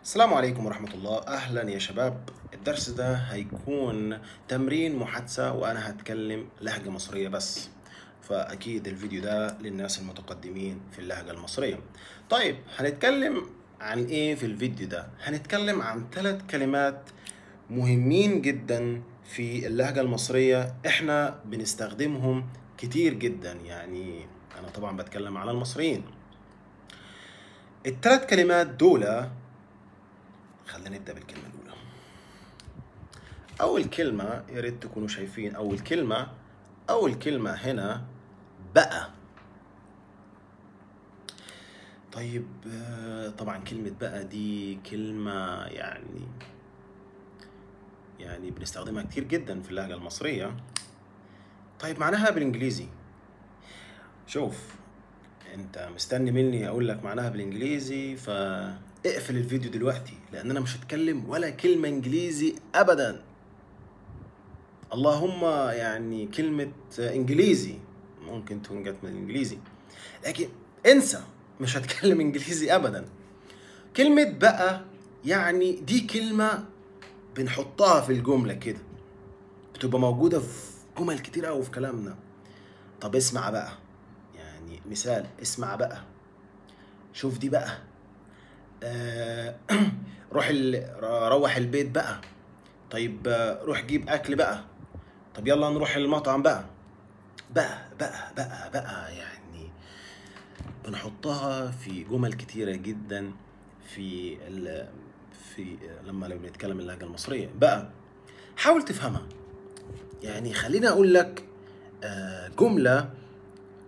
السلام عليكم ورحمة الله. أهلا يا شباب. الدرس ده هيكون تمرين محادثة وأنا هتكلم لهجة مصرية بس، فأكيد الفيديو ده للناس المتقدمين في اللهجة المصرية. طيب هنتكلم عن إيه في الفيديو ده؟ هنتكلم عن 3 كلمات مهمين جدا في اللهجة المصرية، إحنا بنستخدمهم كتير جدا. يعني أنا طبعا بتكلم على المصريين. ال3 كلمات دول، خلينا نبدأ بالكلمة الأولى. أول كلمة يا ريت تكونوا شايفين أول كلمة هنا بقى. طيب طبعا كلمة بقى دي كلمة يعني بنستخدمها كتير جدا في اللهجة المصرية. طيب معناها بالإنجليزي. شوف، أنت مستني مني أقول لك معناها بالإنجليزي، فاقفل الفيديو دلوقتي لأن أنا مش هتكلم ولا كلمة إنجليزي أبدا. اللهم يعني كلمة إنجليزي ممكن تكون جت من الإنجليزي، لكن انسى، مش هتكلم إنجليزي أبدا. كلمة بقى يعني دي كلمة بنحطها في الجملة كده، بتبقى موجودة في جمل كتير أوي في كلامنا. طب اسمع بقى، يعني مثال، اسمع بقى، شوف دي بقى، آه روح البيت بقى. طيب روح جيب أكل بقى. طب يلا نروح المطعم بقى. بقى يعني بنحطها في جمل كتيرة جدا في في لما بنتكلم اللهجة المصرية. بقى حاول تفهمها، يعني خليني أقول لك جملة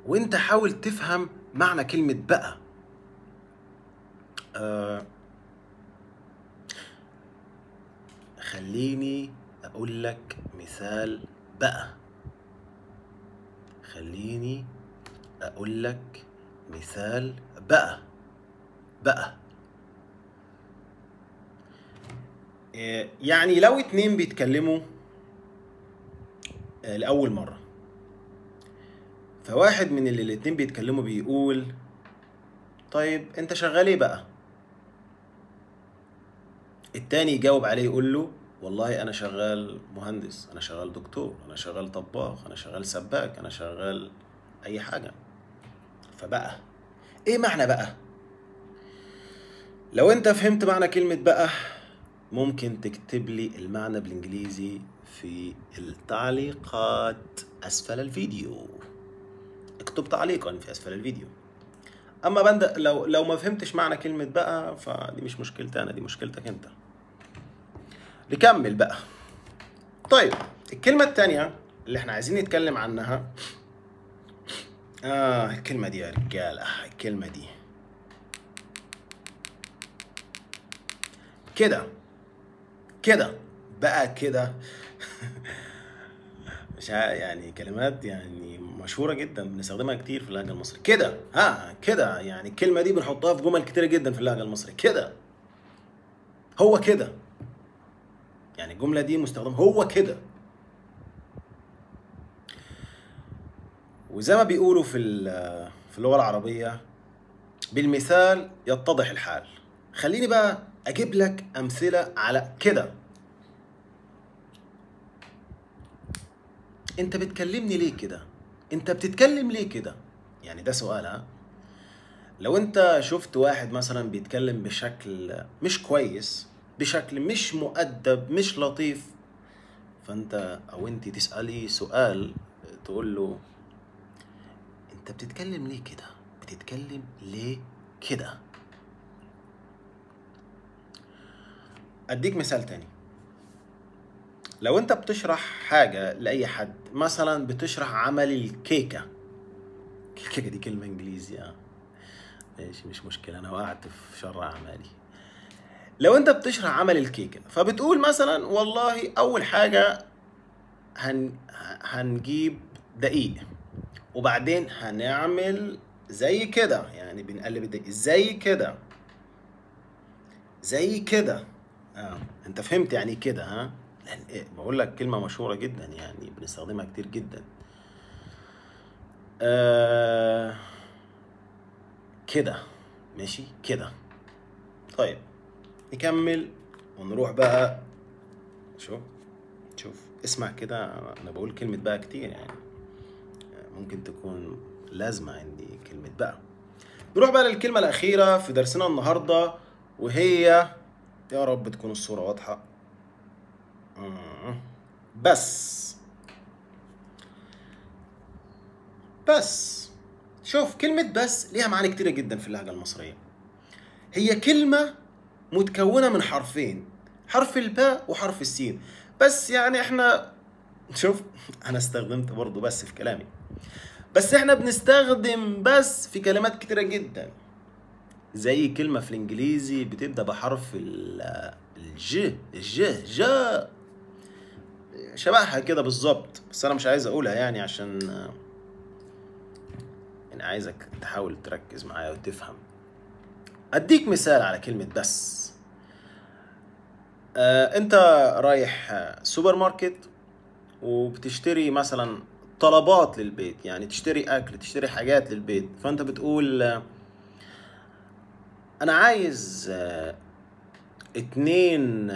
وأنت حاول تفهم معنى كلمة بقى. خليني أقول لك مثال بقى. خليني أقول لك مثال بقى. يعني لو 2 بيتكلموا لأول مرة، فواحد من اللي الاتنين بيتكلموا بيقول طيب انت شغال ايه بقى؟ التاني يجاوب عليه يقول له والله انا شغال مهندس، انا شغال دكتور، انا شغال طباخ، انا شغال سباك، انا شغال اي حاجة. فبقى ايه معنى بقى؟ لو انت فهمت معنى كلمة بقى ممكن تكتب لي المعنى بالانجليزي في التعليقات اسفل الفيديو. اكتب تعليقا في اسفل الفيديو. اما لو ما فهمتش معنى كلمة بقى فدي مش مشكلتي انا، دي مشكلتك انت. نكمل بقى. طيب الكلمة التانية اللي احنا عايزين نتكلم عنها، الكلمة دي يا رجالة، الكلمة دي كده بقى كده. مش يعني كلمات يعني مشهورة جدا بنستخدمها كتير في اللهجة المصرية. كده يعني الكلمة دي بنحطها في جمل كتيرة جدا في اللهجة المصرية. كده، هو كده، يعني الجملة دي مستخدمة هو كده. وزي ما بيقولوا في اللغة العربية بالمثال يتضح الحال. خليني بقى اجيب لك امثلة على كده. انت بتكلمني ليه كده؟ انت بتتكلم ليه كده؟ يعني ده سؤال. لو انت شفت واحد مثلا بيتكلم بشكل مش كويس، بشكل مش مؤدب، مش لطيف، فانت او انت تسألي سؤال، تقول له انت بتتكلم ليه كده؟ بتتكلم ليه كده؟ اديك مثال تاني. لو انت بتشرح حاجة لأي حد، مثلا بتشرح عمل الكيكة. الكيكة دي كلمة انجليزي ماشي، مش مشكلة، انا وقعت في شر اعمالي. لو انت بتشرح عمل الكيكة فبتقول مثلا والله اول حاجة هنجيب دقيق، وبعدين هنعمل زي كده، يعني بنقلب الدقيق زي كده. انت فهمت يعني كده؟ لان بقول لك كلمة مشهورة جدا يعني بنستخدمها كتير جدا. كده ماشي كده. طيب نكمل ونروح بقى. شوف اسمع كده، انا بقول كلمة بقى كتير يعني، ممكن تكون لازمة عندي كلمة بقى. نروح بقى للكلمة الأخيرة في درسنا النهاردة، وهي، يا رب تكون الصورة واضحة. بس شوف، كلمة بس ليها معاني كتيرة جدا في اللهجة المصرية. هي كلمة متكونة من حرفين، حرف الباء وحرف السين. بس يعني احنا، شوف انا استخدمت برضو بس في كلامي، بس احنا بنستخدم بس في كلمات كتيرة جدا. زي كلمة في الانجليزي بتبدأ بحرف جا، شبهها كده بالظبط، بس انا مش عايز اقولها يعني، عشان يعني عايزك تحاول تركز معايا وتفهم. اديك مثال على كلمة بس. انت رايح سوبر ماركت وبتشتري مثلا طلبات للبيت، يعني تشتري اكل، تشتري حاجات للبيت، فانت بتقول انا عايز 2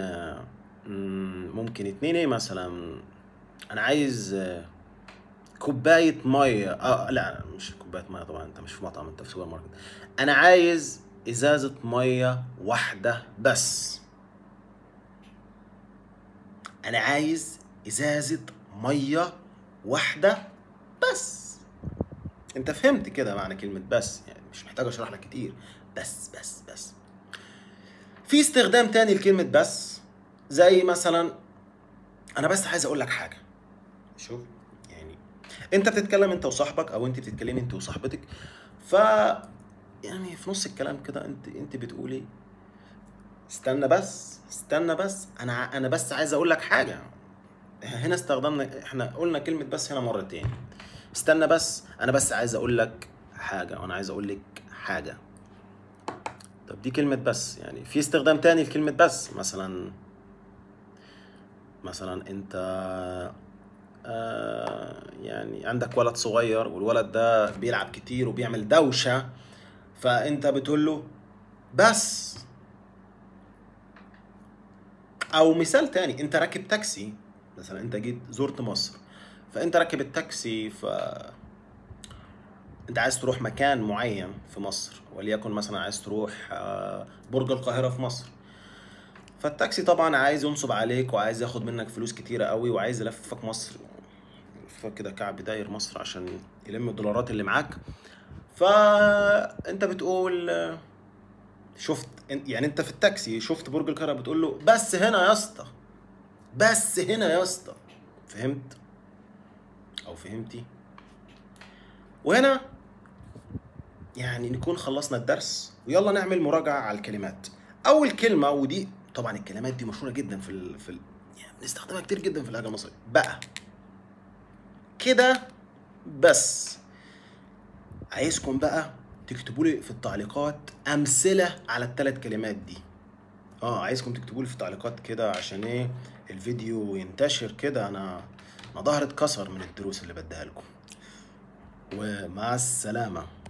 ممكن 2 ايه مثلا، انا عايز كوباية مية. لا مش كوباية مية طبعا، انت مش في مطعم، انت في سوبر ماركت. انا عايز ازازة مية واحدة بس. انا عايز ازازة مية واحدة بس. انت فهمت كده معنى كلمة بس، يعني مش محتاج اشرح لك كتير. بس في استخدام تاني لكلمة بس، زي مثلا انا بس عايز اقول لك حاجة. شوف يعني انت بتتكلم انت وصاحبك، او انت بتتكلمي انت وصاحبتك، ف يعني في نص الكلام كده انت بتقولي استنى بس، انا بس عايز اقول لك حاجة. هنا استخدمنا، احنا قلنا كلمة بس هنا مرتين. استنى بس، انا بس عايز اقول لك حاجة، وانا عايز اقول لك حاجة. طب دي كلمة بس. يعني في استخدام تاني لكلمة بس، مثلا انت يعني عندك ولد صغير، والولد ده بيلعب كتير وبيعمل دوشة، فانت بتقول له بس. او مثال تاني، انت راكب تاكسي مثلا، انت جيت زرت مصر، فانت راكب التاكسي، انت عايز تروح مكان معين في مصر، وليكن مثلا عايز تروح برج القاهرة في مصر. فالتاكسي طبعا عايز ينصب عليك، وعايز ياخد منك فلوس كتيرة قوي، وعايز يلففك مصر، يلففك كده كعب داير مصر عشان يلم الدولارات اللي معاك. فانت بتقول شفت، يعني انت في التاكسي شفت برج القاهرة، بتقول له بس هنا يا اسطى، بس هنا يا اسطى. فهمت او فهمتي؟ وهنا يعني نكون خلصنا الدرس، ويلا نعمل مراجعة على الكلمات. أول كلمة، ودي طبعا الكلمات دي مشهورة جدا يعني بنستخدمها كتير جدا في اللهجة المصرية، بقى كده. بس عايزكم بقى تكتبوا لي في التعليقات أمثلة على ال3 كلمات دي. عايزكم تكتبوا لي في التعليقات كده، عشان ايه الفيديو ينتشر كده. انا ظهري اتكسر من الدروس اللي بديها لكم. ومع السلامة.